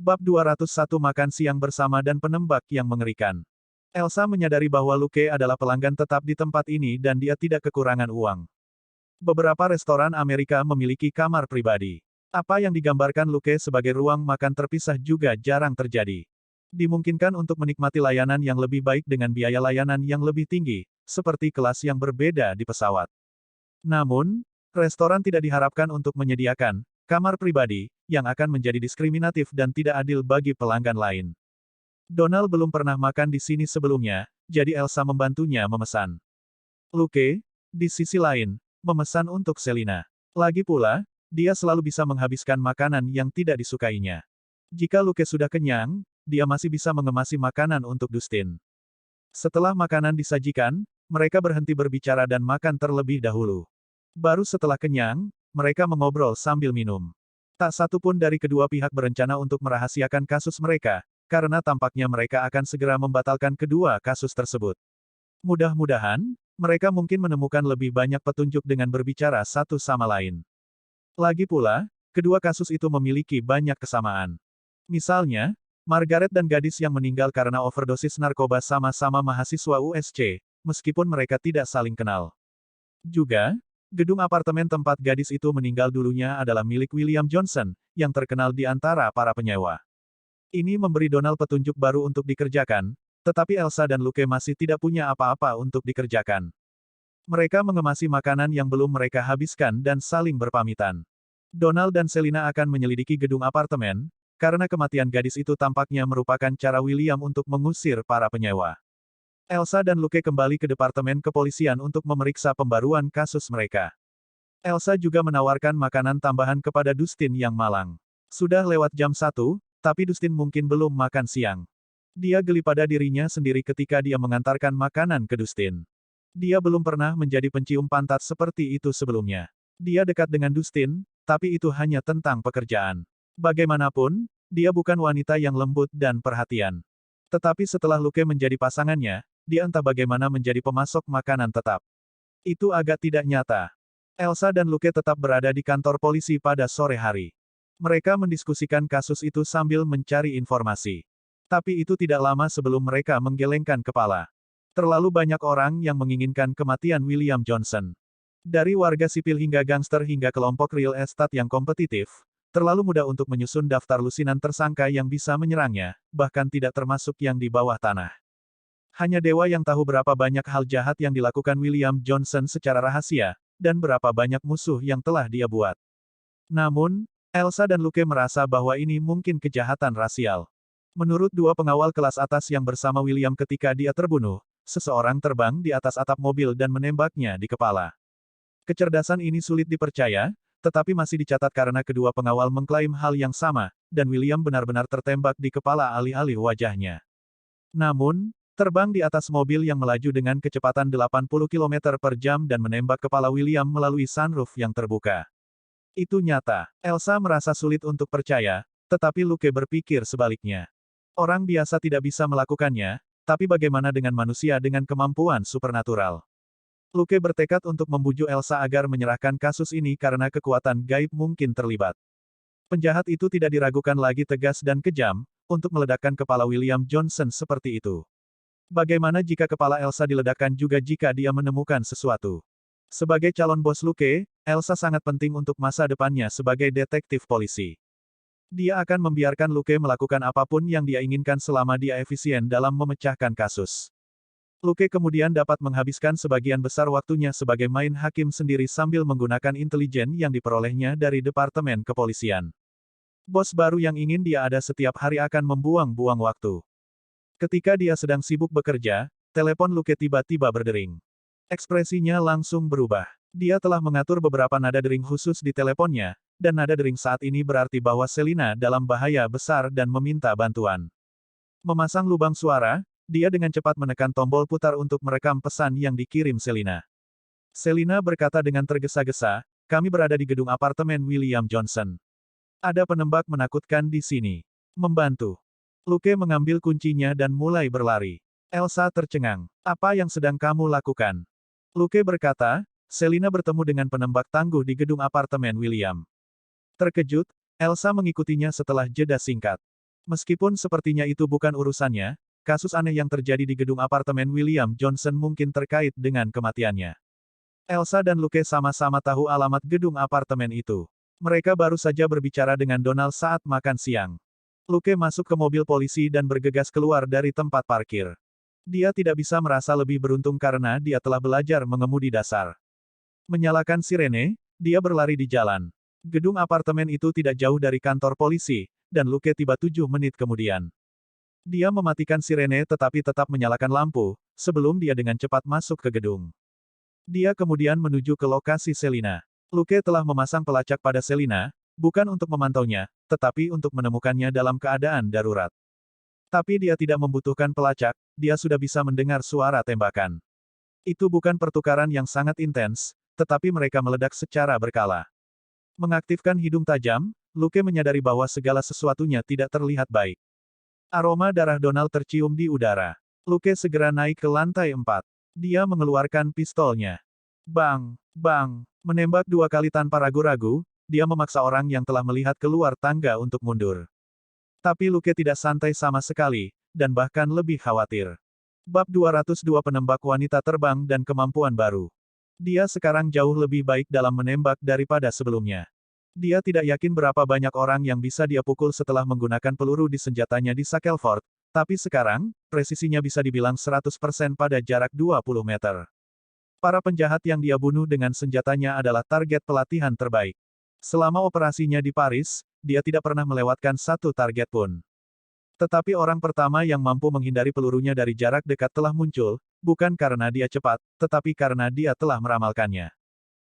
Bab 201 Makan Siang Bersama dan Penembak yang Mengerikan. Elsa menyadari bahwa Luke adalah pelanggan tetap di tempat ini dan dia tidak kekurangan uang. Beberapa restoran Amerika memiliki kamar pribadi. Apa yang digambarkan Luke sebagai ruang makan terpisah juga jarang terjadi. Dimungkinkan untuk menikmati layanan yang lebih baik dengan biaya layanan yang lebih tinggi, seperti kelas yang berbeda di pesawat. Namun, restoran tidak diharapkan untuk menyediakan kamar pribadi, yang akan menjadi diskriminatif dan tidak adil bagi pelanggan lain. Donald belum pernah makan di sini sebelumnya, jadi Elsa membantunya memesan. Luke, di sisi lain, memesan untuk Selina. Lagi pula, dia selalu bisa menghabiskan makanan yang tidak disukainya. Jika Luke sudah kenyang, dia masih bisa mengemasi makanan untuk Dustin. Setelah makanan disajikan, mereka berhenti berbicara dan makan terlebih dahulu. Baru setelah kenyang, mereka mengobrol sambil minum. Tak satu pun dari kedua pihak berencana untuk merahasiakan kasus mereka, karena tampaknya mereka akan segera membatalkan kedua kasus tersebut. Mudah-mudahan, mereka mungkin menemukan lebih banyak petunjuk dengan berbicara satu sama lain. Lagi pula, kedua kasus itu memiliki banyak kesamaan. Misalnya, Margaret dan gadis yang meninggal karena overdosis narkoba sama-sama mahasiswa USC, meskipun mereka tidak saling kenal. Juga, gedung apartemen tempat gadis itu meninggal dulunya adalah milik William Johnson, yang terkenal di antara para penyewa. Ini memberi Donald petunjuk baru untuk dikerjakan, tetapi Elsa dan Luke masih tidak punya apa-apa untuk dikerjakan. Mereka mengemasi makanan yang belum mereka habiskan dan saling berpamitan. Donald dan Selina akan menyelidiki gedung apartemen, karena kematian gadis itu tampaknya merupakan cara William untuk mengusir para penyewa. Elsa dan Luke kembali ke departemen kepolisian untuk memeriksa pembaruan kasus mereka. Elsa juga menawarkan makanan tambahan kepada Dustin yang malang. Sudah lewat jam 1, tapi Dustin mungkin belum makan siang. Dia geli pada dirinya sendiri ketika dia mengantarkan makanan ke Dustin. Dia belum pernah menjadi pencium pantat seperti itu sebelumnya. Dia dekat dengan Dustin, tapi itu hanya tentang pekerjaan. Bagaimanapun, dia bukan wanita yang lembut dan perhatian. Tetapi setelah Luke menjadi pasangannya, dia entah bagaimana menjadi pemasok makanan tetap. Itu agak tidak nyata. Elsa dan Luke tetap berada di kantor polisi pada sore hari. Mereka mendiskusikan kasus itu sambil mencari informasi. Tapi itu tidak lama sebelum mereka menggelengkan kepala. Terlalu banyak orang yang menginginkan kematian William Johnson. Dari warga sipil hingga gangster hingga kelompok real estate yang kompetitif, terlalu mudah untuk menyusun daftar lusinan tersangka yang bisa menyerangnya, bahkan tidak termasuk yang di bawah tanah. Hanya dewa yang tahu berapa banyak hal jahat yang dilakukan William Johnson secara rahasia, dan berapa banyak musuh yang telah dia buat. Namun, Elsa dan Luke merasa bahwa ini mungkin kejahatan rasial. Menurut dua pengawal kelas atas yang bersama William ketika dia terbunuh, seseorang terbang di atas atap mobil dan menembaknya di kepala. Kecerdasan ini sulit dipercaya, tetapi masih dicatat karena kedua pengawal mengklaim hal yang sama, dan William benar-benar tertembak di kepala alih-alih wajahnya. Namun, terbang di atas mobil yang melaju dengan kecepatan 80 km per jam dan menembak kepala William melalui sunroof yang terbuka. Itu nyata. Elsa merasa sulit untuk percaya, tetapi Luke berpikir sebaliknya. Orang biasa tidak bisa melakukannya, tapi bagaimana dengan manusia dengan kemampuan supernatural? Luke bertekad untuk membujuk Elsa agar menyerahkan kasus ini karena kekuatan gaib mungkin terlibat. Penjahat itu tidak diragukan lagi tegas dan kejam, untuk meledakkan kepala William Johnson seperti itu. Bagaimana jika kepala Elsa diledakkan juga jika dia menemukan sesuatu? Sebagai calon bos Luke, Elsa sangat penting untuk masa depannya sebagai detektif polisi. Dia akan membiarkan Luke melakukan apapun yang dia inginkan selama dia efisien dalam memecahkan kasus. Luke kemudian dapat menghabiskan sebagian besar waktunya sebagai main hakim sendiri sambil menggunakan intelijen yang diperolehnya dari departemen kepolisian. Bos baru yang ingin dia ada setiap hari akan membuang-buang waktu. Ketika dia sedang sibuk bekerja, telepon Luke tiba-tiba berdering. Ekspresinya langsung berubah. Dia telah mengatur beberapa nada dering khusus di teleponnya, dan nada dering saat ini berarti bahwa Selina dalam bahaya besar dan meminta bantuan. Memasang lubang suara, dia dengan cepat menekan tombol putar untuk merekam pesan yang dikirim Selina. Selina berkata dengan tergesa-gesa, "Kami berada di gedung apartemen William Johnson. Ada penembak menakutkan di sini. Membantu." Luke mengambil kuncinya dan mulai berlari. Elsa tercengang. "Apa yang sedang kamu lakukan?" Luke berkata, "Selina bertemu dengan penembak tangguh di gedung apartemen William." Terkejut, Elsa mengikutinya setelah jeda singkat. Meskipun sepertinya itu bukan urusannya, kasus aneh yang terjadi di gedung apartemen William Johnson mungkin terkait dengan kematiannya. Elsa dan Luke sama-sama tahu alamat gedung apartemen itu. Mereka baru saja berbicara dengan Donald saat makan siang. Luke masuk ke mobil polisi dan bergegas keluar dari tempat parkir. Dia tidak bisa merasa lebih beruntung karena dia telah belajar mengemudi dasar. Menyalakan sirene, dia berlari di jalan. Gedung apartemen itu tidak jauh dari kantor polisi, dan Luke tiba 7 menit kemudian. Dia mematikan sirene tetapi tetap menyalakan lampu, sebelum dia dengan cepat masuk ke gedung. Dia kemudian menuju ke lokasi Selina. Luke telah memasang pelacak pada Selina, bukan untuk memantaunya, tetapi untuk menemukannya dalam keadaan darurat. Tapi dia tidak membutuhkan pelacak, dia sudah bisa mendengar suara tembakan. Itu bukan pertukaran yang sangat intens, tetapi mereka meledak secara berkala. Mengaktifkan hidung tajam, Luke menyadari bahwa segala sesuatunya tidak terlihat baik. Aroma darah Donald tercium di udara. Luke segera naik ke lantai 4. Dia mengeluarkan pistolnya. Bang, bang, menembak 2 kali tanpa ragu-ragu, dia memaksa orang yang telah melihat keluar tangga untuk mundur. Tapi Luke tidak santai sama sekali, dan bahkan lebih khawatir. Bab 202 Penembak Wanita Terbang dan Kemampuan Baru. Dia sekarang jauh lebih baik dalam menembak daripada sebelumnya. Dia tidak yakin berapa banyak orang yang bisa dia pukul setelah menggunakan peluru di senjatanya di Shackelford, tapi sekarang, presisinya bisa dibilang 100% pada jarak 20 meter. Para penjahat yang dia bunuh dengan senjatanya adalah target pelatihan terbaik. Selama operasinya di Paris, dia tidak pernah melewatkan satu target pun. Tetapi orang pertama yang mampu menghindari pelurunya dari jarak dekat telah muncul, bukan karena dia cepat, tetapi karena dia telah meramalkannya.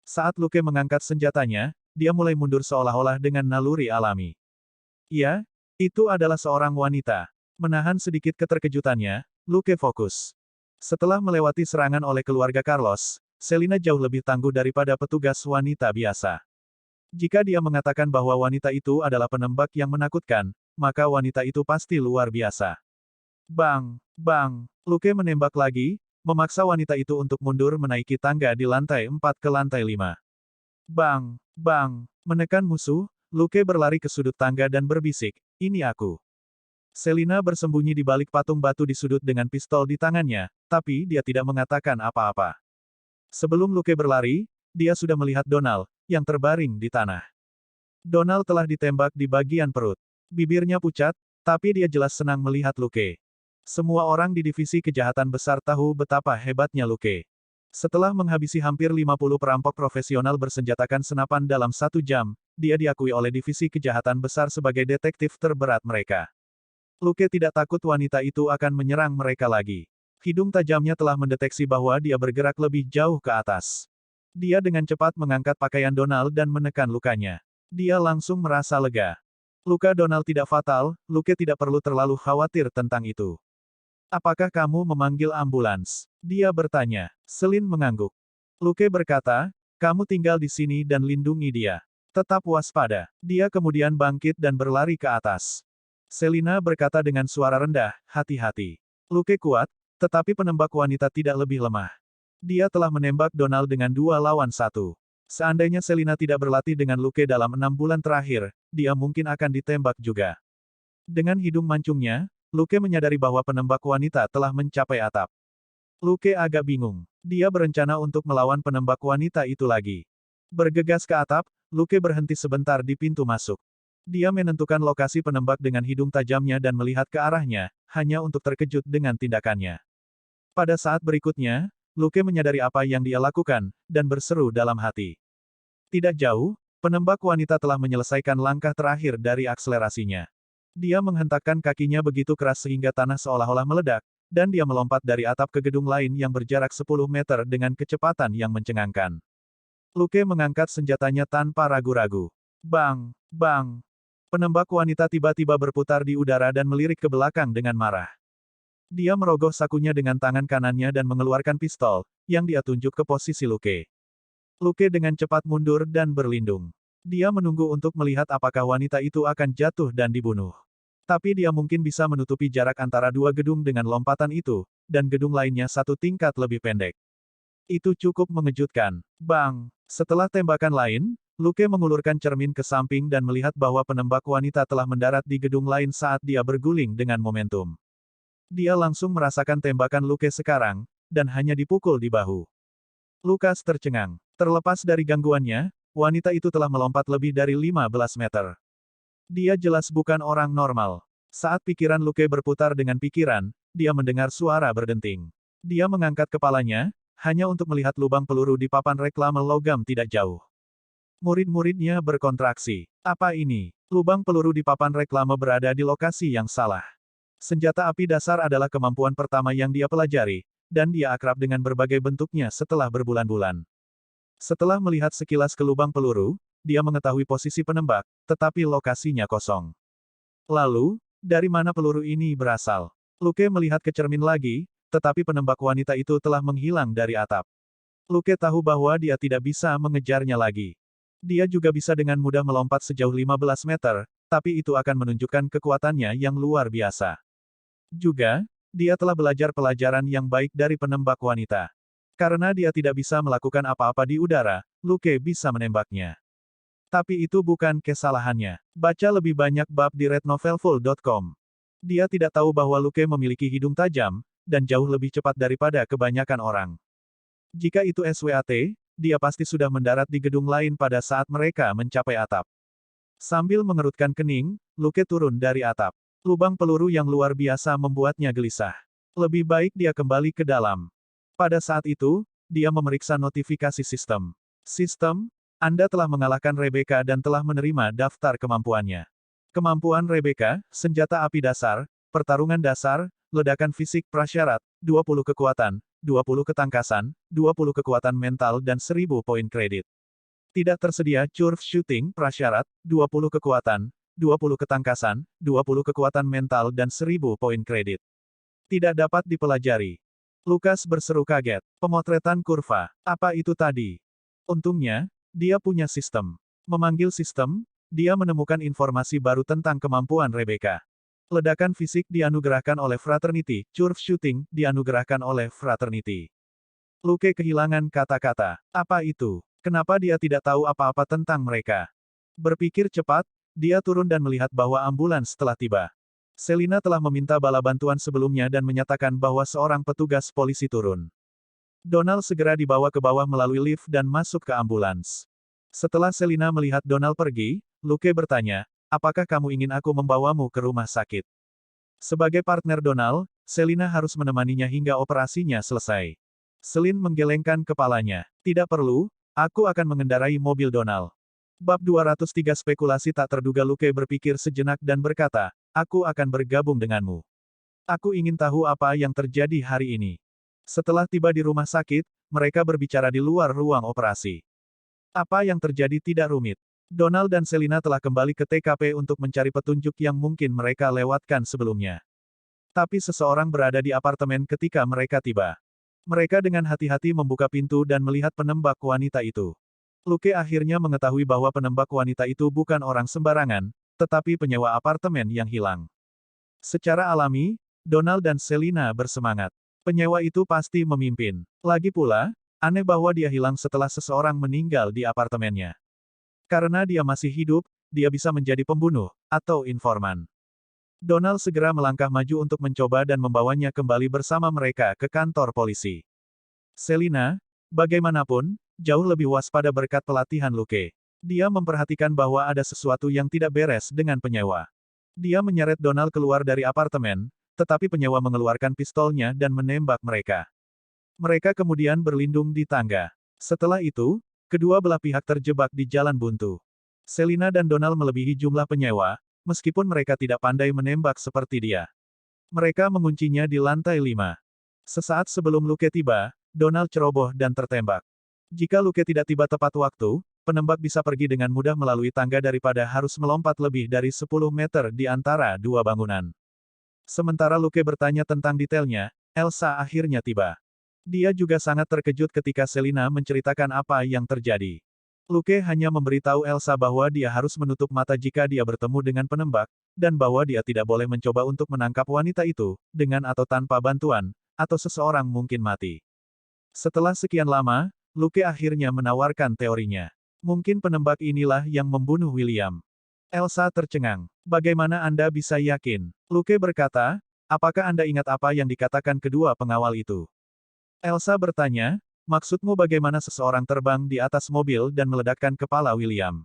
Saat Luke mengangkat senjatanya, dia mulai mundur seolah-olah dengan naluri alami. Ya, itu adalah seorang wanita. Menahan sedikit keterkejutannya, Luke fokus. Setelah melewati serangan oleh keluarga Carlos, Selina jauh lebih tangguh daripada petugas wanita biasa. Jika dia mengatakan bahwa wanita itu adalah penembak yang menakutkan, maka wanita itu pasti luar biasa. Bang, bang, Luke menembak lagi, memaksa wanita itu untuk mundur menaiki tangga di lantai 4 ke lantai 5. Bang, bang, menekan musuh, Luke berlari ke sudut tangga dan berbisik, "Ini aku." Selina bersembunyi di balik patung batu di sudut dengan pistol di tangannya, tapi dia tidak mengatakan apa-apa. Sebelum Luke berlari, dia sudah melihat Donald, yang terbaring di tanah. Donald telah ditembak di bagian perut. Bibirnya pucat, tapi dia jelas senang melihat Luke. Semua orang di divisi kejahatan besar tahu betapa hebatnya Luke. Setelah menghabisi hampir 50 perampok profesional bersenjatakan senapan dalam 1 jam, dia diakui oleh divisi kejahatan besar sebagai detektif terberat mereka. Luke tidak takut wanita itu akan menyerang mereka lagi. Hidung tajamnya telah mendeteksi bahwa dia bergerak lebih jauh ke atas. Dia dengan cepat mengangkat pakaian Donald dan menekan lukanya. Dia langsung merasa lega. Luka Donald tidak fatal, Luke tidak perlu terlalu khawatir tentang itu. "Apakah kamu memanggil ambulans?" dia bertanya. Selin mengangguk. Luke berkata, "Kamu tinggal di sini dan lindungi dia. Tetap waspada." Dia kemudian bangkit dan berlari ke atas. Selina berkata dengan suara rendah, "Hati-hati." Luke kuat, tetapi penembak wanita tidak lebih lemah. Dia telah menembak Donald dengan 2 lawan 1. Seandainya Selina tidak berlatih dengan Luke dalam 6 bulan terakhir, dia mungkin akan ditembak juga. Dengan hidung mancungnya, Luke menyadari bahwa penembak wanita telah mencapai atap. Luke agak bingung. Dia berencana untuk melawan penembak wanita itu lagi. Bergegas ke atap, Luke berhenti sebentar di pintu masuk. Dia menentukan lokasi penembak dengan hidung tajamnya dan melihat ke arahnya, hanya untuk terkejut dengan tindakannya. Pada saat berikutnya, Luke menyadari apa yang dia lakukan, dan berseru dalam hati. Tidak jauh, penembak wanita telah menyelesaikan langkah terakhir dari akselerasinya. Dia menghentakkan kakinya begitu keras sehingga tanah seolah-olah meledak, dan dia melompat dari atap ke gedung lain yang berjarak 10 meter dengan kecepatan yang mencengangkan. Luke mengangkat senjatanya tanpa ragu-ragu. Bang, bang. Penembak wanita tiba-tiba berputar di udara dan melirik ke belakang dengan marah. Dia merogoh sakunya dengan tangan kanannya dan mengeluarkan pistol, yang dia tunjuk ke posisi Luke. Luke dengan cepat mundur dan berlindung. Dia menunggu untuk melihat apakah wanita itu akan jatuh dan dibunuh. Tapi dia mungkin bisa menutupi jarak antara 2 gedung dengan lompatan itu, dan gedung lainnya 1 tingkat lebih pendek. Itu cukup mengejutkan. Bang! Setelah tembakan lain, Luke mengulurkan cermin ke samping dan melihat bahwa penembak wanita telah mendarat di gedung lain saat dia berguling dengan momentum. Dia langsung merasakan tembakan Luke sekarang, dan hanya dipukul di bahu. Lukas tercengang. Terlepas dari gangguannya, wanita itu telah melompat lebih dari 15 meter. Dia jelas bukan orang normal. Saat pikiran Luke berputar dengan pikiran, dia mendengar suara berdenting. Dia mengangkat kepalanya, hanya untuk melihat lubang peluru di papan reklame logam tidak jauh. Murid-muridnya berkontraksi. Apa ini? Lubang peluru di papan reklame berada di lokasi yang salah. Senjata api dasar adalah kemampuan pertama yang dia pelajari, dan dia akrab dengan berbagai bentuknya setelah berbulan-bulan. Setelah melihat sekilas ke lubang peluru, dia mengetahui posisi penembak, tetapi lokasinya kosong. Lalu, dari mana peluru ini berasal? Luke melihat ke cermin lagi, tetapi penembak wanita itu telah menghilang dari atap. Luke tahu bahwa dia tidak bisa mengejarnya lagi. Dia juga bisa dengan mudah melompat sejauh 15 meter, tapi itu akan menunjukkan kekuatannya yang luar biasa. Juga, dia telah belajar pelajaran yang baik dari penembak wanita. Karena dia tidak bisa melakukan apa-apa di udara, Luke bisa menembaknya. Tapi itu bukan kesalahannya. Baca lebih banyak bab di rednovelfull.com. Dia tidak tahu bahwa Luke memiliki hidung tajam, dan jauh lebih cepat daripada kebanyakan orang. Jika itu SWAT, dia pasti sudah mendarat di gedung lain pada saat mereka mencapai atap. Sambil mengerutkan kening, Luke turun dari atap. Lubang peluru yang luar biasa membuatnya gelisah. Lebih baik dia kembali ke dalam. Pada saat itu, dia memeriksa notifikasi sistem. Sistem, Anda telah mengalahkan Rebecca dan telah menerima daftar kemampuannya. Kemampuan Rebecca, senjata api dasar, pertarungan dasar, ledakan fisik prasyarat, 20 kekuatan, 20 ketangkasan, 20 kekuatan mental dan 1000 poin kredit. Tidak tersedia curve shooting prasyarat, 20 kekuatan, 20 ketangkasan, 20 kekuatan mental dan 1000 poin kredit. Tidak dapat dipelajari. Lukas berseru kaget. Pemotretan kurva. Apa itu tadi? Untungnya, dia punya sistem. Memanggil sistem, dia menemukan informasi baru tentang kemampuan Rebecca. Ledakan fisik dianugerahkan oleh Fraternity, curve shooting dianugerahkan oleh Fraternity. Luke kehilangan kata-kata. Apa itu? Kenapa dia tidak tahu apa-apa tentang mereka? Berpikir cepat, dia turun dan melihat bahwa ambulans telah tiba. Selina telah meminta bala bantuan sebelumnya dan menyatakan bahwa seorang petugas polisi turun. Donald segera dibawa ke bawah melalui lift dan masuk ke ambulans. Setelah Selina melihat Donald pergi, Luke bertanya, apakah kamu ingin aku membawamu ke rumah sakit? Sebagai partner Donald, Selina harus menemaninya hingga operasinya selesai. Selin menggelengkan kepalanya. Tidak perlu, aku akan mengendarai mobil Donald. Bab 203 spekulasi tak terduga. Luke berpikir sejenak dan berkata, aku akan bergabung denganmu. Aku ingin tahu apa yang terjadi hari ini. Setelah tiba di rumah sakit, mereka berbicara di luar ruang operasi. Apa yang terjadi tidak rumit. Donald dan Selina telah kembali ke TKP untuk mencari petunjuk yang mungkin mereka lewatkan sebelumnya. Tapi seseorang berada di apartemen ketika mereka tiba. Mereka dengan hati-hati membuka pintu dan melihat penembak wanita itu. Luke akhirnya mengetahui bahwa penembak wanita itu bukan orang sembarangan, tetapi penyewa apartemen yang hilang. Secara alami, Donald dan Selina bersemangat. Penyewa itu pasti memimpin. Lagi pula, aneh bahwa dia hilang setelah seseorang meninggal di apartemennya. Karena dia masih hidup, dia bisa menjadi pembunuh, atau informan. Donald segera melangkah maju untuk mencoba dan membawanya kembali bersama mereka ke kantor polisi. Selina, bagaimanapun, jauh lebih waspada berkat pelatihan Luke. Dia memperhatikan bahwa ada sesuatu yang tidak beres dengan penyewa. Dia menyeret Donald keluar dari apartemen, tetapi penyewa mengeluarkan pistolnya dan menembak mereka. Mereka kemudian berlindung di tangga. Setelah itu, kedua belah pihak terjebak di jalan buntu. Selina dan Donald melebihi jumlah penyewa, meskipun mereka tidak pandai menembak seperti dia. Mereka menguncinya di lantai 5. Sesaat sebelum Luke tiba, Donald ceroboh dan tertembak. Jika Luke tidak tiba tepat waktu, penembak bisa pergi dengan mudah melalui tangga daripada harus melompat lebih dari 10 meter di antara dua bangunan. Sementara Luke bertanya tentang detailnya, Elsa akhirnya tiba. Dia juga sangat terkejut ketika Selina menceritakan apa yang terjadi. Luke hanya memberitahu Elsa bahwa dia harus menutup mata jika dia bertemu dengan penembak, dan bahwa dia tidak boleh mencoba untuk menangkap wanita itu, dengan atau tanpa bantuan, atau seseorang mungkin mati. Setelah sekian lama, Luke akhirnya menawarkan teorinya. Mungkin penembak inilah yang membunuh William. Elsa tercengang. Bagaimana Anda bisa yakin? Luke berkata, apakah Anda ingat apa yang dikatakan kedua pengawal itu? Elsa bertanya, maksudmu bagaimana seseorang terbang di atas mobil dan meledakkan kepala William?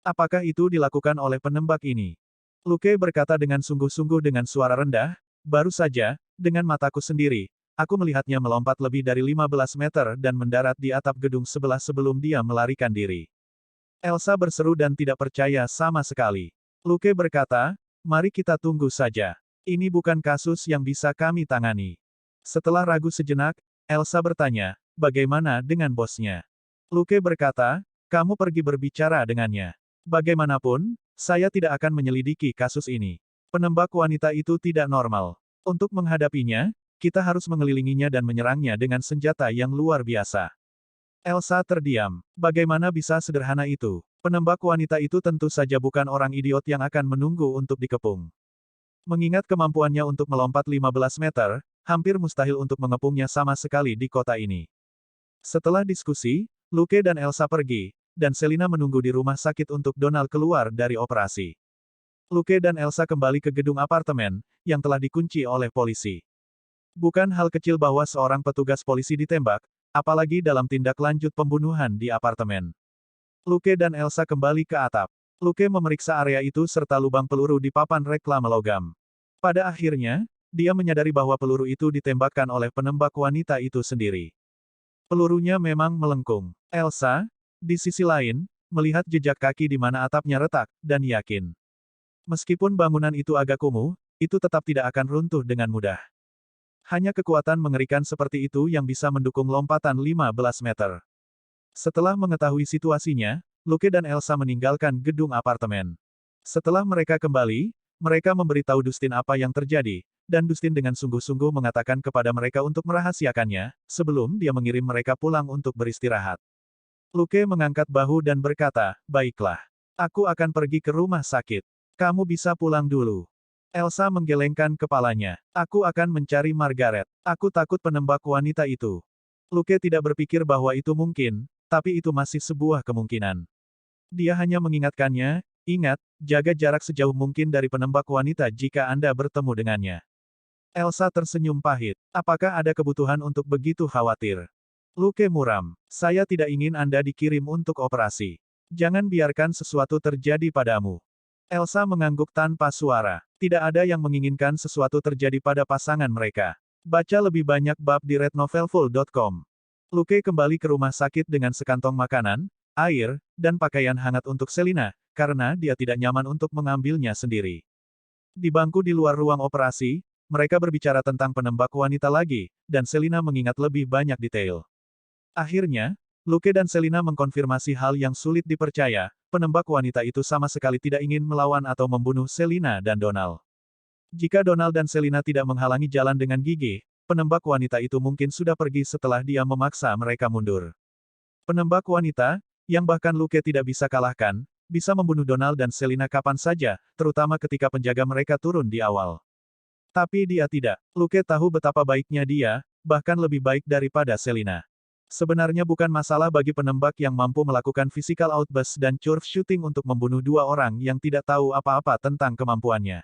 Apakah itu dilakukan oleh penembak ini? Luke berkata dengan sungguh-sungguh dengan suara rendah, baru saja, dengan mataku sendiri, aku melihatnya melompat lebih dari 15 meter dan mendarat di atap gedung sebelah sebelum dia melarikan diri. Elsa berseru dan tidak percaya sama sekali. Luke berkata, mari kita tunggu saja. Ini bukan kasus yang bisa kami tangani. Setelah ragu sejenak, Elsa bertanya, bagaimana dengan bosnya? Luke berkata, kamu pergi berbicara dengannya. Bagaimanapun, saya tidak akan menyelidiki kasus ini. Penembak wanita itu tidak normal. Untuk menghadapinya, kita harus mengelilinginya dan menyerangnya dengan senjata yang luar biasa. Elsa terdiam. Bagaimana bisa sederhana itu? Penembak wanita itu tentu saja bukan orang idiot yang akan menunggu untuk dikepung. Mengingat kemampuannya untuk melompat 15 meter, hampir mustahil untuk mengepungnya sama sekali di kota ini. Setelah diskusi, Luke dan Elsa pergi, dan Selina menunggu di rumah sakit untuk Donald keluar dari operasi. Luke dan Elsa kembali ke gedung apartemen, yang telah dikunci oleh polisi. Bukan hal kecil bahwa seorang petugas polisi ditembak, apalagi dalam tindak lanjut pembunuhan di apartemen. Luke dan Elsa kembali ke atap. Luke memeriksa area itu serta lubang peluru di papan reklame logam. Pada akhirnya, dia menyadari bahwa peluru itu ditembakkan oleh penembak wanita itu sendiri. Pelurunya memang melengkung. Elsa, di sisi lain, melihat jejak kaki di mana atapnya retak, dan yakin. Meskipun bangunan itu agak kumuh, itu tetap tidak akan runtuh dengan mudah. Hanya kekuatan mengerikan seperti itu yang bisa mendukung lompatan 15 meter. Setelah mengetahui situasinya, Luke dan Elsa meninggalkan gedung apartemen. Setelah mereka kembali, mereka memberitahu Dustin apa yang terjadi, dan Dustin dengan sungguh-sungguh mengatakan kepada mereka untuk merahasiakannya, sebelum dia mengirim mereka pulang untuk beristirahat. Luke mengangkat bahu dan berkata, baiklah. Aku akan pergi ke rumah sakit. Kamu bisa pulang dulu. Elsa menggelengkan kepalanya. Aku akan mencari Margaret. Aku takut penembak wanita itu. Luke tidak berpikir bahwa itu mungkin, tapi itu masih sebuah kemungkinan. Dia hanya mengingatkannya, ingat, jaga jarak sejauh mungkin dari penembak wanita jika Anda bertemu dengannya. Elsa tersenyum pahit. Apakah ada kebutuhan untuk begitu khawatir? Luke muram. Saya tidak ingin Anda dikirim untuk operasi. Jangan biarkan sesuatu terjadi padamu. Elsa mengangguk tanpa suara. Tidak ada yang menginginkan sesuatu terjadi pada pasangan mereka. Baca lebih banyak bab di rednovelfull.com. Luke kembali ke rumah sakit dengan sekantong makanan, air, dan pakaian hangat untuk Selina, karena dia tidak nyaman untuk mengambilnya sendiri. Di bangku di luar ruang operasi, mereka berbicara tentang penembak wanita lagi, dan Selina mengingat lebih banyak detail. Akhirnya, Luke dan Selina mengkonfirmasi hal yang sulit dipercaya, penembak wanita itu sama sekali tidak ingin melawan atau membunuh Selina dan Donald. Jika Donald dan Selina tidak menghalangi jalan dengan gigih, penembak wanita itu mungkin sudah pergi setelah dia memaksa mereka mundur. Penembak wanita, yang bahkan Luke tidak bisa kalahkan, bisa membunuh Donald dan Selina kapan saja, terutama ketika penjaga mereka turun di awal. Tapi dia tidak. Luke tahu betapa baiknya dia, bahkan lebih baik daripada Selina. Sebenarnya bukan masalah bagi penembak yang mampu melakukan physical outburst dan curve shooting untuk membunuh dua orang yang tidak tahu apa-apa tentang kemampuannya.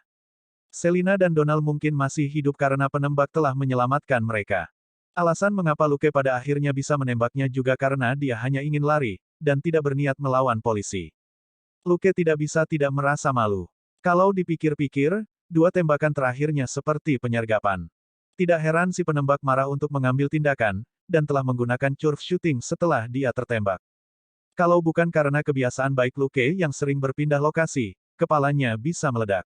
Selina dan Donald mungkin masih hidup karena penembak telah menyelamatkan mereka. Alasan mengapa Luke pada akhirnya bisa menembaknya juga karena dia hanya ingin lari, dan tidak berniat melawan polisi. Luke tidak bisa tidak merasa malu. Kalau dipikir-pikir, dua tembakan terakhirnya seperti penyergapan. Tidak heran si penembak marah untuk mengambil tindakan, dan telah menggunakan curve shooting setelah dia tertembak. Kalau bukan karena kebiasaan baik Luke yang sering berpindah lokasi, kepalanya bisa meledak.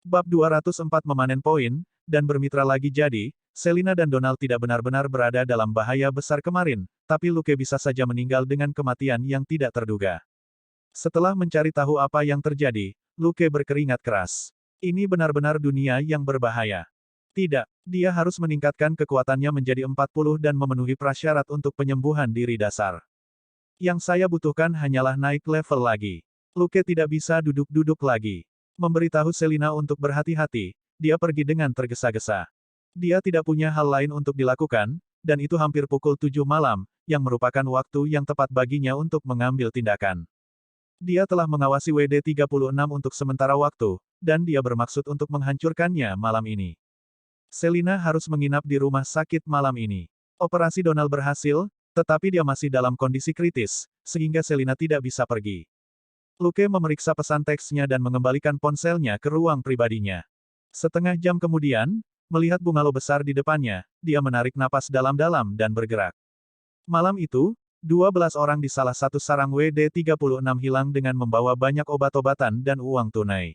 Bab 204 memanen poin, dan bermitra lagi jadi, Selina dan Donald tidak benar-benar berada dalam bahaya besar kemarin, tapi Luke bisa saja meninggal dengan kematian yang tidak terduga. Setelah mencari tahu apa yang terjadi, Luke berkeringat keras. Ini benar-benar dunia yang berbahaya. Tidak, dia harus meningkatkan kekuatannya menjadi 40 dan memenuhi prasyarat untuk penyembuhan diri dasar. Yang saya butuhkan hanyalah naik level lagi. Luke tidak bisa duduk-duduk lagi. Memberitahu Selina untuk berhati-hati, dia pergi dengan tergesa-gesa. Dia tidak punya hal lain untuk dilakukan, dan itu hampir pukul 7 malam, yang merupakan waktu yang tepat baginya untuk mengambil tindakan. Dia telah mengawasi WD-36 untuk sementara waktu, dan dia bermaksud untuk menghancurkannya malam ini. Selina harus menginap di rumah sakit malam ini. Operasi Donald berhasil, tetapi dia masih dalam kondisi kritis, sehingga Selina tidak bisa pergi. Luke memeriksa pesan teksnya dan mengembalikan ponselnya ke ruang pribadinya. Setengah jam kemudian, melihat bungalow besar di depannya, dia menarik napas dalam-dalam dan bergerak. Malam itu, 12 orang di salah satu sarang WD-36 hilang dengan membawa banyak obat-obatan dan uang tunai.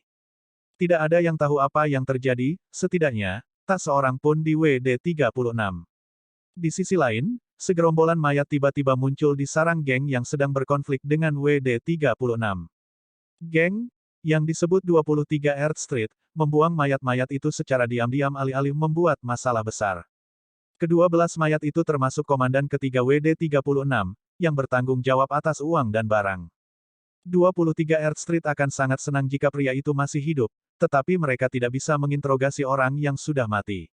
Tidak ada yang tahu apa yang terjadi, setidaknya, tak seorang pun di WD-36. Di sisi lain, segerombolan mayat tiba-tiba muncul di sarang geng yang sedang berkonflik dengan WD-36. Geng, yang disebut 23 Earth Street, membuang mayat-mayat itu secara diam-diam alih-alih membuat masalah besar. Kedua belas mayat itu termasuk komandan ketiga WD-36, yang bertanggung jawab atas uang dan barang. 23 Earth Street akan sangat senang jika pria itu masih hidup, tetapi mereka tidak bisa menginterogasi orang yang sudah mati.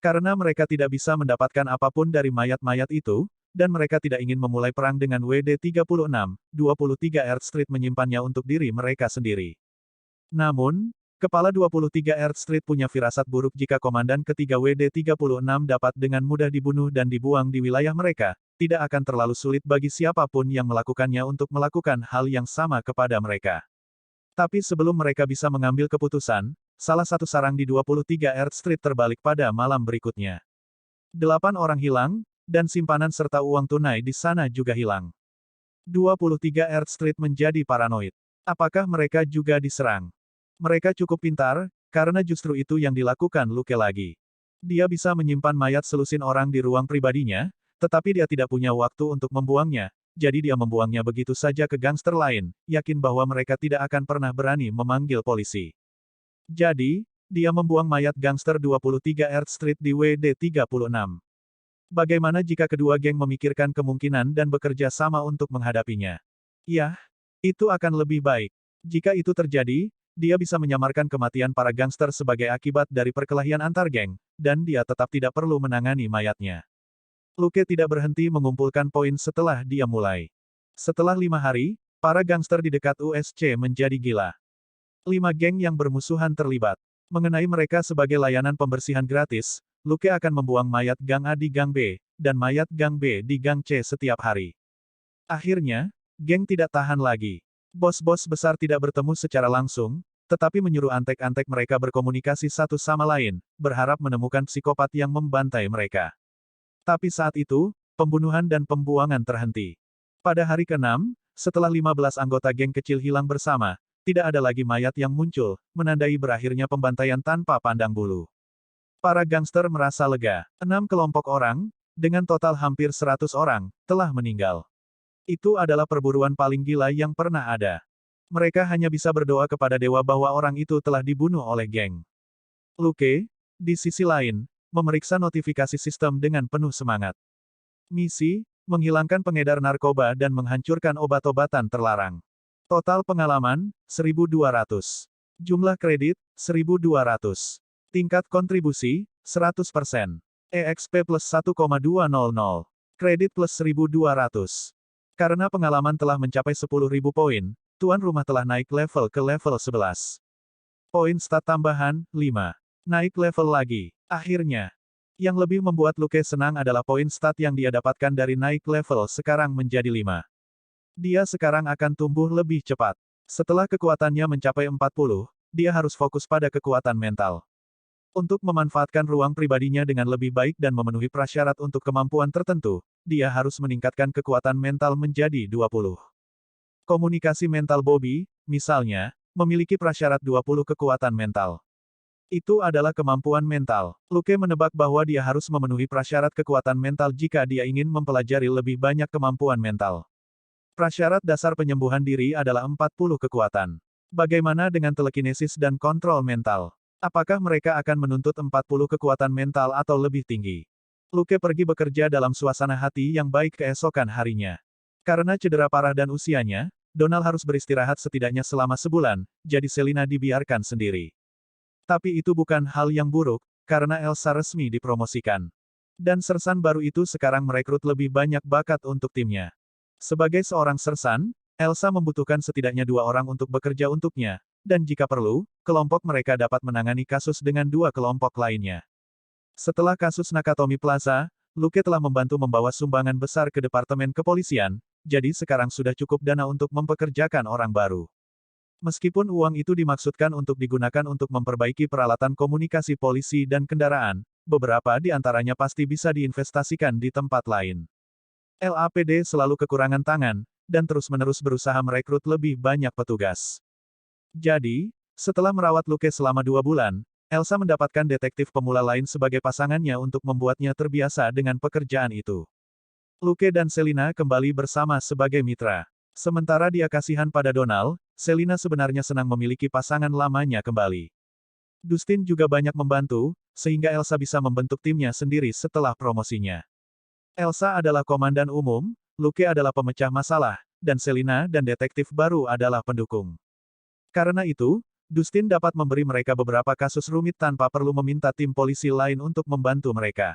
Karena mereka tidak bisa mendapatkan apapun dari mayat-mayat itu, dan mereka tidak ingin memulai perang dengan WD-36, 23 Earth Street menyimpannya untuk diri mereka sendiri. Namun, kepala 23 Earth Street punya firasat buruk jika komandan ketiga WD-36 dapat dengan mudah dibunuh dan dibuang di wilayah mereka, tidak akan terlalu sulit bagi siapapun yang melakukannya untuk melakukan hal yang sama kepada mereka. Tapi sebelum mereka bisa mengambil keputusan, salah satu sarang di 23 Earth Street terbalik pada malam berikutnya. 8 orang hilang, dan simpanan serta uang tunai di sana juga hilang. 23 Earth Street menjadi paranoid. Apakah mereka juga diserang? Mereka cukup pintar, karena justru itu yang dilakukan Luke lagi. Dia bisa menyimpan mayat selusin orang di ruang pribadinya, tetapi dia tidak punya waktu untuk membuangnya, jadi dia membuangnya begitu saja ke gangster lain, yakin bahwa mereka tidak akan pernah berani memanggil polisi. Jadi, dia membuang mayat gangster 23 Earth Street di WD-36. Bagaimana jika kedua geng memikirkan kemungkinan dan bekerja sama untuk menghadapinya? Yah, itu akan lebih baik. Jika itu terjadi, dia bisa menyamarkan kematian para gangster sebagai akibat dari perkelahian antar geng, dan dia tetap tidak perlu menangani mayatnya. Luke tidak berhenti mengumpulkan poin setelah dia mulai. Setelah 5 hari, para gangster di dekat USC menjadi gila. 5 geng yang bermusuhan terlibat. Mengenai mereka sebagai layanan pembersihan gratis, Luke akan membuang mayat Gang A di Gang B, dan mayat Gang B di Gang C setiap hari. Akhirnya, geng tidak tahan lagi. Bos-bos besar tidak bertemu secara langsung, tetapi menyuruh antek-antek mereka berkomunikasi satu sama lain, berharap menemukan psikopat yang membantai mereka. Tapi saat itu, pembunuhan dan pembuangan terhenti. Pada hari ke-6, setelah 15 anggota geng kecil hilang bersama, tidak ada lagi mayat yang muncul, menandai berakhirnya pembantaian tanpa pandang bulu. Para gangster merasa lega. 6 kelompok orang, dengan total hampir 100 orang, telah meninggal. Itu adalah perburuan paling gila yang pernah ada. Mereka hanya bisa berdoa kepada dewa bahwa orang itu telah dibunuh oleh geng. Luke, di sisi lain, memeriksa notifikasi sistem dengan penuh semangat. Misi, menghilangkan pengedar narkoba dan menghancurkan obat-obatan terlarang. Total pengalaman, 1.200. Jumlah kredit, 1.200. Tingkat kontribusi, 100%. EXP plus 1,200. Kredit plus 1.200. Karena pengalaman telah mencapai 10.000 poin, tuan rumah telah naik level ke level 11. Poin stat tambahan, 5. Naik level lagi. Akhirnya. Yang lebih membuat Luke senang adalah poin stat yang dia dapatkan dari naik level sekarang menjadi 5. Dia sekarang akan tumbuh lebih cepat. Setelah kekuatannya mencapai 40, dia harus fokus pada kekuatan mental. Untuk memanfaatkan ruang pribadinya dengan lebih baik dan memenuhi prasyarat untuk kemampuan tertentu, dia harus meningkatkan kekuatan mental menjadi 20. Komunikasi mental Bobby, misalnya, memiliki prasyarat 20 kekuatan mental. Itu adalah kemampuan mental. Luke menebak bahwa dia harus memenuhi prasyarat kekuatan mental jika dia ingin mempelajari lebih banyak kemampuan mental. Prasyarat dasar penyembuhan diri adalah 40 kekuatan. Bagaimana dengan telekinesis dan kontrol mental? Apakah mereka akan menuntut 40 kekuatan mental atau lebih tinggi? Luke pergi bekerja dalam suasana hati yang baik keesokan harinya. Karena cedera parah dan usianya, Donald harus beristirahat setidaknya selama sebulan, jadi Selina dibiarkan sendiri. Tapi itu bukan hal yang buruk, karena Elsa resmi dipromosikan. Dan sersan baru itu sekarang merekrut lebih banyak bakat untuk timnya. Sebagai seorang sersan, Elsa membutuhkan setidaknya 2 orang untuk bekerja untuknya, dan jika perlu, kelompok mereka dapat menangani kasus dengan 2 kelompok lainnya. Setelah kasus Nakatomi Plaza, Luke telah membantu membawa sumbangan besar ke Departemen Kepolisian, jadi sekarang sudah cukup dana untuk mempekerjakan orang baru. Meskipun uang itu dimaksudkan untuk digunakan untuk memperbaiki peralatan komunikasi polisi dan kendaraan, beberapa di antaranya pasti bisa diinvestasikan di tempat lain. LAPD selalu kekurangan tangan, dan terus-menerus berusaha merekrut lebih banyak petugas. Jadi, setelah merawat Luke selama 2 bulan, Elsa mendapatkan detektif pemula lain sebagai pasangannya untuk membuatnya terbiasa dengan pekerjaan itu. Luke dan Selina kembali bersama sebagai mitra. Sementara dia kasihan pada Donald, Selina sebenarnya senang memiliki pasangan lamanya kembali. Dustin juga banyak membantu, sehingga Elsa bisa membentuk timnya sendiri setelah promosinya. Elsa adalah komandan umum, Luke adalah pemecah masalah, dan Selina dan detektif baru adalah pendukung. Karena itu, Dustin dapat memberi mereka beberapa kasus rumit tanpa perlu meminta tim polisi lain untuk membantu mereka.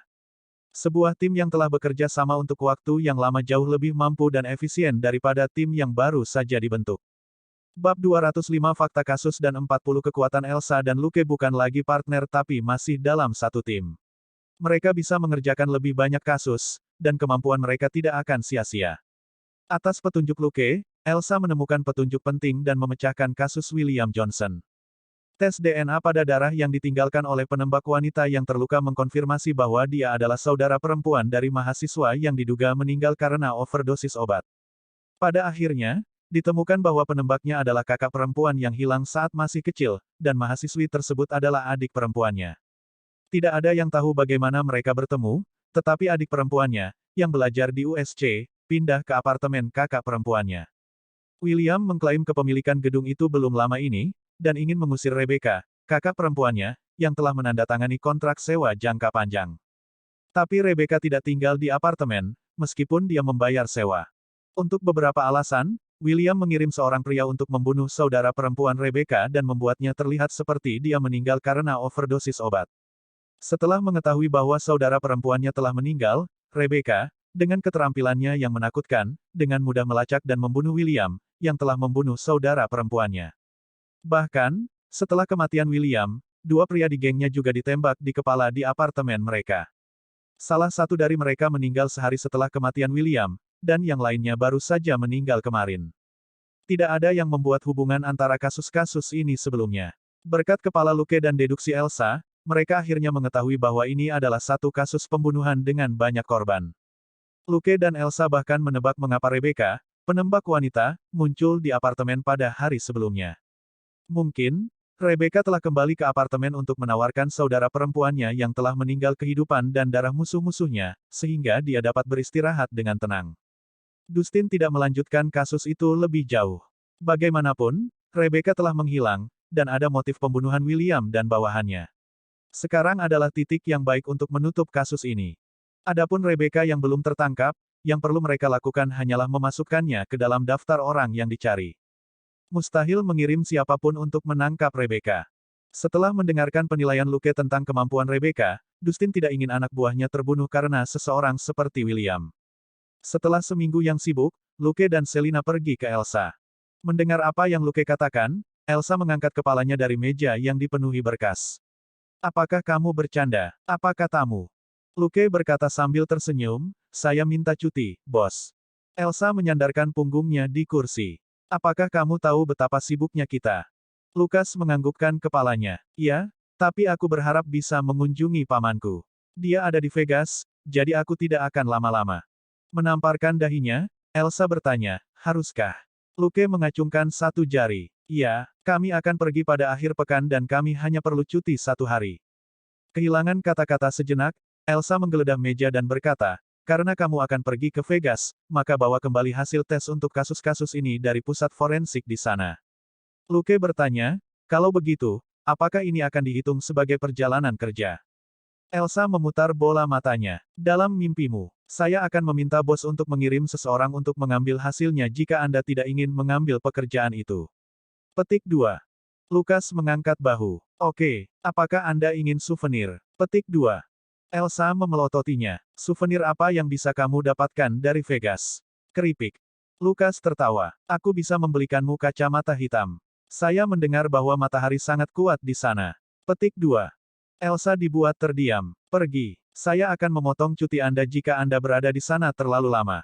Sebuah tim yang telah bekerja sama untuk waktu yang lama jauh lebih mampu dan efisien daripada tim yang baru saja dibentuk. Bab 205 Fakta Kasus dan 40 Kekuatan Elsa dan Luke bukan lagi partner tapi masih dalam satu tim. Mereka bisa mengerjakan lebih banyak kasus, dan kemampuan mereka tidak akan sia-sia. Atas petunjuk Luke, Elsa menemukan petunjuk penting dan memecahkan kasus William Johnson. Tes DNA pada darah yang ditinggalkan oleh penembak wanita yang terluka mengkonfirmasi bahwa dia adalah saudara perempuan dari mahasiswa yang diduga meninggal karena overdosis obat. Pada akhirnya, ditemukan bahwa penembaknya adalah kakak perempuan yang hilang saat masih kecil, dan mahasiswi tersebut adalah adik perempuannya. Tidak ada yang tahu bagaimana mereka bertemu, tetapi adik perempuannya, yang belajar di USC, pindah ke apartemen kakak perempuannya. William mengklaim kepemilikan gedung itu belum lama ini, dan ingin mengusir Rebecca, kakak perempuannya, yang telah menandatangani kontrak sewa jangka panjang. Tapi Rebecca tidak tinggal di apartemen, meskipun dia membayar sewa. Untuk beberapa alasan, William mengirim seorang pria untuk membunuh saudara perempuan Rebecca dan membuatnya terlihat seperti dia meninggal karena overdosis obat. Setelah mengetahui bahwa saudara perempuannya telah meninggal, Rebecca, dengan keterampilannya yang menakutkan, dengan mudah melacak dan membunuh William, yang telah membunuh saudara perempuannya. Bahkan, setelah kematian William, 2 pria di gengnya juga ditembak di kepala di apartemen mereka. Salah satu dari mereka meninggal sehari setelah kematian William, dan yang lainnya baru saja meninggal kemarin. Tidak ada yang membuat hubungan antara kasus-kasus ini sebelumnya. Berkat kepala Luke dan deduksi Elsa, mereka akhirnya mengetahui bahwa ini adalah satu kasus pembunuhan dengan banyak korban. Luke dan Elsa bahkan menebak mengapa Rebecca, penembak wanita, muncul di apartemen pada hari sebelumnya. Mungkin, Rebecca telah kembali ke apartemen untuk menawarkan saudara perempuannya yang telah meninggal kehidupan dan darah musuh-musuhnya, sehingga dia dapat beristirahat dengan tenang. Dustin tidak melanjutkan kasus itu lebih jauh. Bagaimanapun, Rebecca telah menghilang, dan ada motif pembunuhan William dan bawahannya. Sekarang adalah titik yang baik untuk menutup kasus ini. Adapun Rebecca yang belum tertangkap, yang perlu mereka lakukan hanyalah memasukkannya ke dalam daftar orang yang dicari. Mustahil mengirim siapapun untuk menangkap Rebecca. Setelah mendengarkan penilaian Luke tentang kemampuan Rebecca, Dustin tidak ingin anak buahnya terbunuh karena seseorang seperti William. Setelah seminggu yang sibuk, Luke dan Selina pergi ke Elsa. Mendengar apa yang Luke katakan, Elsa mengangkat kepalanya dari meja yang dipenuhi berkas. Apakah kamu bercanda? Apa katamu? Luke berkata sambil tersenyum, saya minta cuti, bos. Elsa menyandarkan punggungnya di kursi. Apakah kamu tahu betapa sibuknya kita? Lukas menganggukkan kepalanya. Iya, tapi aku berharap bisa mengunjungi pamanku. Dia ada di Vegas, jadi aku tidak akan lama-lama. Menamparkan dahinya, Elsa bertanya, haruskah? Luke mengacungkan satu jari. Iya, kami akan pergi pada akhir pekan dan kami hanya perlu cuti 1 hari. Kehilangan kata-kata sejenak, Elsa menggeledah meja dan berkata, karena kamu akan pergi ke Vegas, maka bawa kembali hasil tes untuk kasus-kasus ini dari pusat forensik di sana. Luke bertanya, kalau begitu, apakah ini akan dihitung sebagai perjalanan kerja? Elsa memutar bola matanya. Dalam mimpimu, saya akan meminta bos untuk mengirim seseorang untuk mengambil hasilnya jika Anda tidak ingin mengambil pekerjaan itu. Petik 2. Lukas mengangkat bahu. Oke, apakah Anda ingin souvenir? Petik 2. Elsa memelototinya. Souvenir apa yang bisa kamu dapatkan dari Vegas? Keripik. Lukas tertawa. Aku bisa membelikanmu kacamata hitam. Saya mendengar bahwa matahari sangat kuat di sana. Petik 2. Elsa dibuat terdiam. Pergi. Saya akan memotong cuti Anda jika Anda berada di sana terlalu lama.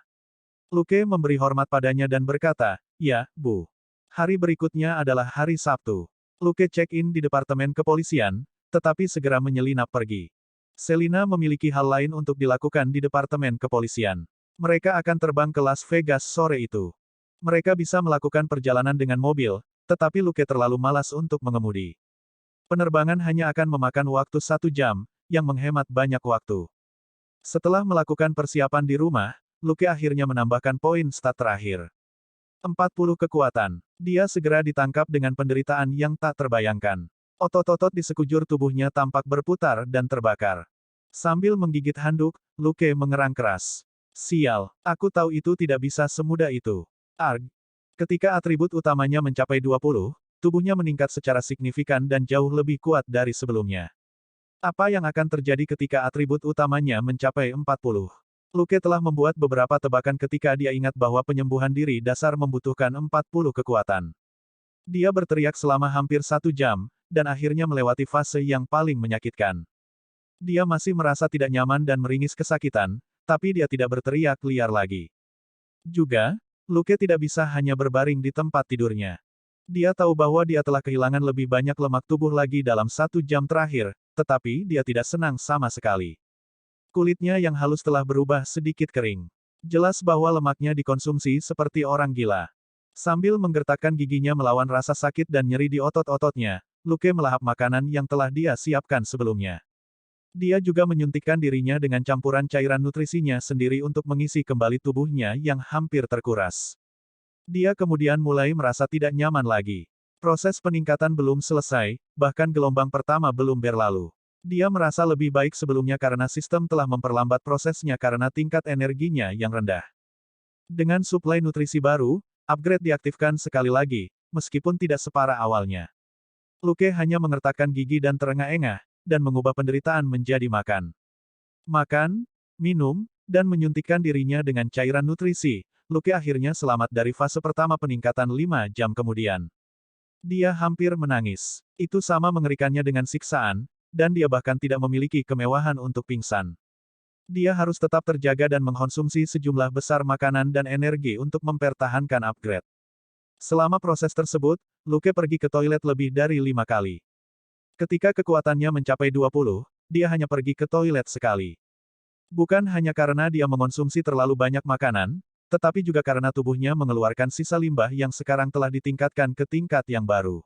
Luke memberi hormat padanya dan berkata, ya, Bu. Hari berikutnya adalah hari Sabtu. Luke check-in di departemen kepolisian, tetapi segera menyelinap pergi. Selina memiliki hal lain untuk dilakukan di departemen kepolisian. Mereka akan terbang ke Las Vegas sore itu. Mereka bisa melakukan perjalanan dengan mobil, tetapi Luke terlalu malas untuk mengemudi. Penerbangan hanya akan memakan waktu 1 jam, yang menghemat banyak waktu. Setelah melakukan persiapan di rumah, Luke akhirnya menambahkan poin stat terakhir. 40 kekuatan. Dia segera ditangkap dengan penderitaan yang tak terbayangkan. Otot-otot di sekujur tubuhnya tampak berputar dan terbakar. Sambil menggigit handuk, Luke mengerang keras. Sial, aku tahu itu tidak bisa semudah itu. Arg. Ketika atribut utamanya mencapai 20, tubuhnya meningkat secara signifikan dan jauh lebih kuat dari sebelumnya. Apa yang akan terjadi ketika atribut utamanya mencapai 40? Luke telah membuat beberapa tebakan ketika dia ingat bahwa penyembuhan diri dasar membutuhkan 40 kekuatan. Dia berteriak selama hampir 1 jam, dan akhirnya melewati fase yang paling menyakitkan. Dia masih merasa tidak nyaman dan meringis kesakitan, tapi dia tidak berteriak liar lagi. Juga, Luke tidak bisa hanya berbaring di tempat tidurnya. Dia tahu bahwa dia telah kehilangan lebih banyak lemak tubuh lagi dalam 1 jam terakhir, tetapi dia tidak senang sama sekali. Kulitnya yang halus telah berubah sedikit kering. Jelas bahwa lemaknya dikonsumsi seperti orang gila. Sambil menggertakkan giginya melawan rasa sakit dan nyeri di otot-ototnya, Luke melahap makanan yang telah dia siapkan sebelumnya. Dia juga menyuntikkan dirinya dengan campuran cairan nutrisinya sendiri untuk mengisi kembali tubuhnya yang hampir terkuras. Dia kemudian mulai merasa tidak nyaman lagi. Proses peningkatan belum selesai, bahkan gelombang pertama belum berlalu. Dia merasa lebih baik sebelumnya karena sistem telah memperlambat prosesnya karena tingkat energinya yang rendah. Dengan suplai nutrisi baru, upgrade diaktifkan sekali lagi, meskipun tidak separah awalnya. Luke hanya mengertakkan gigi dan terengah-engah, dan mengubah penderitaan menjadi makan. Makan, minum, dan menyuntikkan dirinya dengan cairan nutrisi, Luke akhirnya selamat dari fase pertama peningkatan 5 jam kemudian. Dia hampir menangis. Itu sama mengerikannya dengan siksaan, dan dia bahkan tidak memiliki kemewahan untuk pingsan. Dia harus tetap terjaga dan mengkonsumsi sejumlah besar makanan dan energi untuk mempertahankan upgrade. Selama proses tersebut, Luke pergi ke toilet lebih dari 5 kali. Ketika kekuatannya mencapai 20, dia hanya pergi ke toilet sekali. Bukan hanya karena dia mengonsumsi terlalu banyak makanan, tetapi juga karena tubuhnya mengeluarkan sisa limbah yang sekarang telah ditingkatkan ke tingkat yang baru.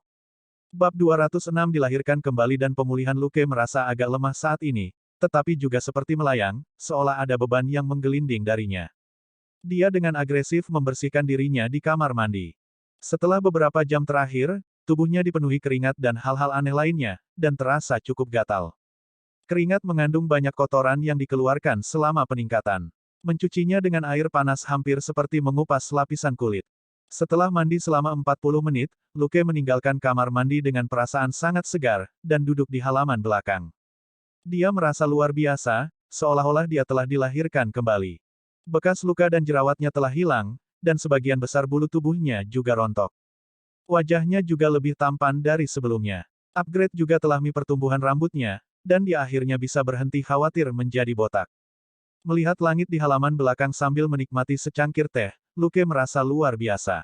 Bab 206 dilahirkan kembali dan pemulihan Luke merasa agak lemah saat ini, tetapi juga seperti melayang, seolah ada beban yang menggelinding darinya. Dia dengan agresif membersihkan dirinya di kamar mandi. Setelah beberapa jam terakhir, tubuhnya dipenuhi keringat dan hal-hal aneh lainnya, dan terasa cukup gatal. Keringat mengandung banyak kotoran yang dikeluarkan selama peningkatan. Mencucinya dengan air panas hampir seperti mengupas lapisan kulit. Setelah mandi selama 40 menit, Luke meninggalkan kamar mandi dengan perasaan sangat segar, dan duduk di halaman belakang. Dia merasa luar biasa, seolah-olah dia telah dilahirkan kembali. Bekas luka dan jerawatnya telah hilang, dan sebagian besar bulu tubuhnya juga rontok. Wajahnya juga lebih tampan dari sebelumnya. Upgrade juga telah pertumbuhan rambutnya, dan dia akhirnya bisa berhenti khawatir menjadi botak. Melihat langit di halaman belakang sambil menikmati secangkir teh, Luke merasa luar biasa.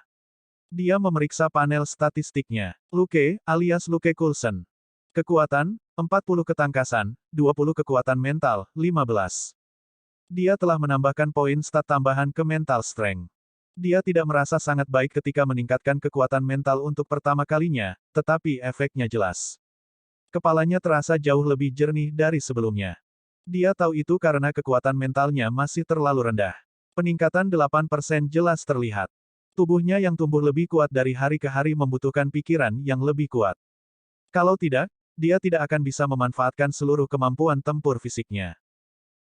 Dia memeriksa panel statistiknya. Luke, alias Luke Coulson. Kekuatan, 40 ketangkasan, 20 kekuatan mental, 15. Dia telah menambahkan poin stat tambahan ke mental strength. Dia tidak merasa sangat baik ketika meningkatkan kekuatan mental untuk pertama kalinya, tetapi efeknya jelas. Kepalanya terasa jauh lebih jernih dari sebelumnya. Dia tahu itu karena kekuatan mentalnya masih terlalu rendah. Peningkatan 8% jelas terlihat. Tubuhnya yang tumbuh lebih kuat dari hari ke hari membutuhkan pikiran yang lebih kuat. Kalau tidak, dia tidak akan bisa memanfaatkan seluruh kemampuan tempur fisiknya.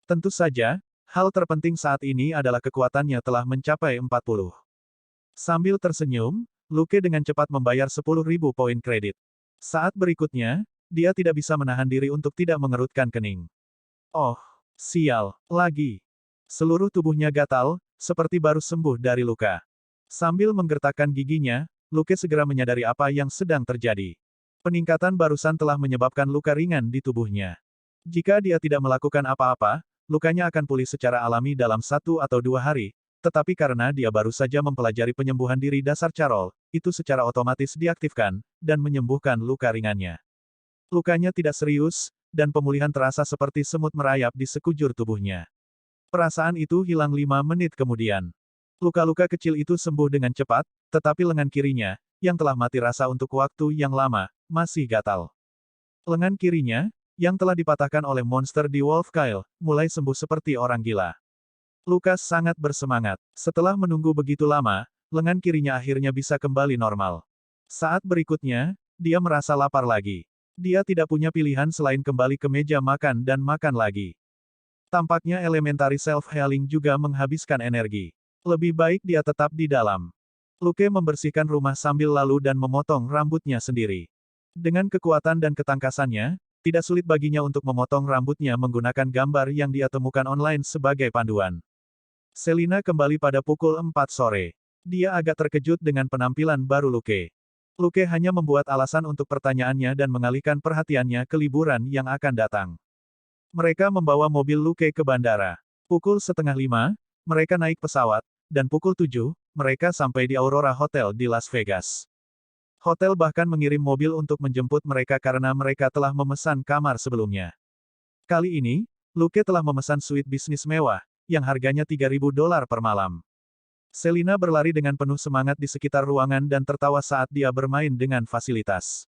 Tentu saja, hal terpenting saat ini adalah kekuatannya telah mencapai 40. Sambil tersenyum, Luke dengan cepat membayar 10.000 poin kredit. Saat berikutnya, dia tidak bisa menahan diri untuk tidak mengerutkan kening. Oh, Sial, lagi. Seluruh tubuhnya gatal, seperti baru sembuh dari luka. Sambil menggertakkan giginya, Luke segera menyadari apa yang sedang terjadi. Peningkatan barusan telah menyebabkan luka ringan di tubuhnya. Jika dia tidak melakukan apa-apa, lukanya akan pulih secara alami dalam 1 atau 2 hari, tetapi karena dia baru saja mempelajari penyembuhan diri dasar Carol, itu secara otomatis diaktifkan, dan menyembuhkan luka ringannya. Lukanya tidak serius, dan pemulihan terasa seperti semut merayap di sekujur tubuhnya. Perasaan itu hilang 5 menit kemudian. Luka-luka kecil itu sembuh dengan cepat, tetapi lengan kirinya, yang telah mati rasa untuk waktu yang lama, masih gatal. Lengan kirinya, yang telah dipatahkan oleh monster di Wolf Kyle, mulai sembuh seperti orang gila. Lukas sangat bersemangat. Setelah menunggu begitu lama, lengan kirinya akhirnya bisa kembali normal. Saat berikutnya, dia merasa lapar lagi. Dia tidak punya pilihan selain kembali ke meja makan dan makan lagi. Tampaknya elementary self-healing juga menghabiskan energi. Lebih baik dia tetap di dalam. Luke membersihkan rumah sambil lalu dan memotong rambutnya sendiri. Dengan kekuatan dan ketangkasannya, tidak sulit baginya untuk memotong rambutnya menggunakan gambar yang dia temukan online sebagai panduan. Selina kembali pada pukul 4 sore. Dia agak terkejut dengan penampilan baru Luke. Luke hanya membuat alasan untuk pertanyaannya dan mengalihkan perhatiannya ke liburan yang akan datang. Mereka membawa mobil Luke ke bandara. Pukul 4:30, mereka naik pesawat, dan pukul 7, mereka sampai di Aurora Hotel di Las Vegas. Hotel bahkan mengirim mobil untuk menjemput mereka karena mereka telah memesan kamar sebelumnya. Kali ini, Luke telah memesan suite bisnis mewah, yang harganya $3.000 per malam. Selina berlari dengan penuh semangat di sekitar ruangan dan tertawa saat dia bermain dengan fasilitas.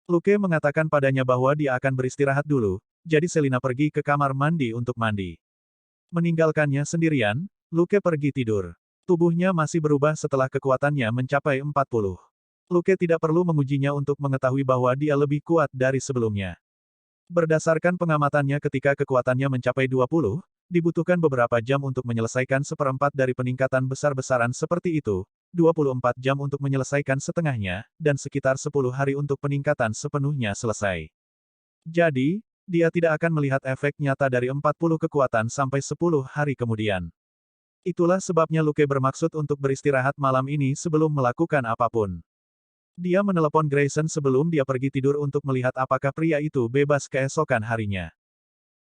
Luke mengatakan padanya bahwa dia akan beristirahat dulu, jadi Selina pergi ke kamar mandi untuk mandi. Meninggalkannya sendirian, Luke pergi tidur. Tubuhnya masih berubah setelah kekuatannya mencapai 40. Luke tidak perlu mengujinya untuk mengetahui bahwa dia lebih kuat dari sebelumnya. Berdasarkan pengamatannya ketika kekuatannya mencapai 20, dibutuhkan beberapa jam untuk menyelesaikan 1/4 dari peningkatan besar-besaran seperti itu, 24 jam untuk menyelesaikan setengahnya, dan sekitar 10 hari untuk peningkatan sepenuhnya selesai. Jadi, dia tidak akan melihat efek nyata dari 40 kekuatan sampai 10 hari kemudian. Itulah sebabnya Luke bermaksud untuk beristirahat malam ini sebelum melakukan apapun. Dia menelepon Grayson sebelum dia pergi tidur untuk melihat apakah pria itu bebas keesokan harinya.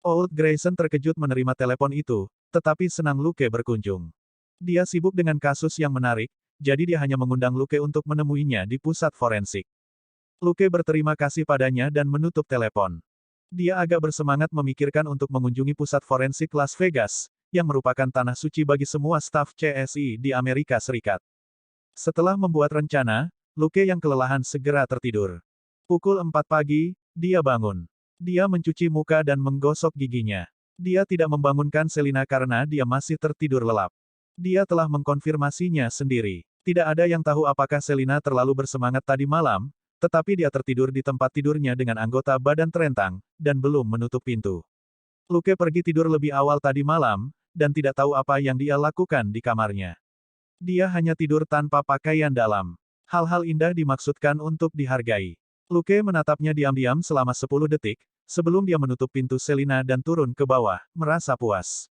Old Grayson terkejut menerima telepon itu, tetapi senang Luke berkunjung. Dia sibuk dengan kasus yang menarik, jadi dia hanya mengundang Luke untuk menemuinya di pusat forensik. Luke berterima kasih padanya dan menutup telepon. Dia agak bersemangat memikirkan untuk mengunjungi pusat forensik Las Vegas, yang merupakan tanah suci bagi semua staf CSI di Amerika Serikat. Setelah membuat rencana, Luke yang kelelahan segera tertidur. Pukul 4 pagi, dia bangun. Dia mencuci muka dan menggosok giginya. Dia tidak membangunkan Selina karena dia masih tertidur lelap. Dia telah mengkonfirmasinya sendiri. Tidak ada yang tahu apakah Selina terlalu bersemangat tadi malam, tetapi dia tertidur di tempat tidurnya dengan anggota badan terentang, dan belum menutup pintu. Luke pergi tidur lebih awal tadi malam, dan tidak tahu apa yang dia lakukan di kamarnya. Dia hanya tidur tanpa pakaian dalam. Hal-hal indah dimaksudkan untuk dihargai. Luke menatapnya diam-diam selama 10 detik, sebelum dia menutup pintu Selina dan turun ke bawah, merasa puas.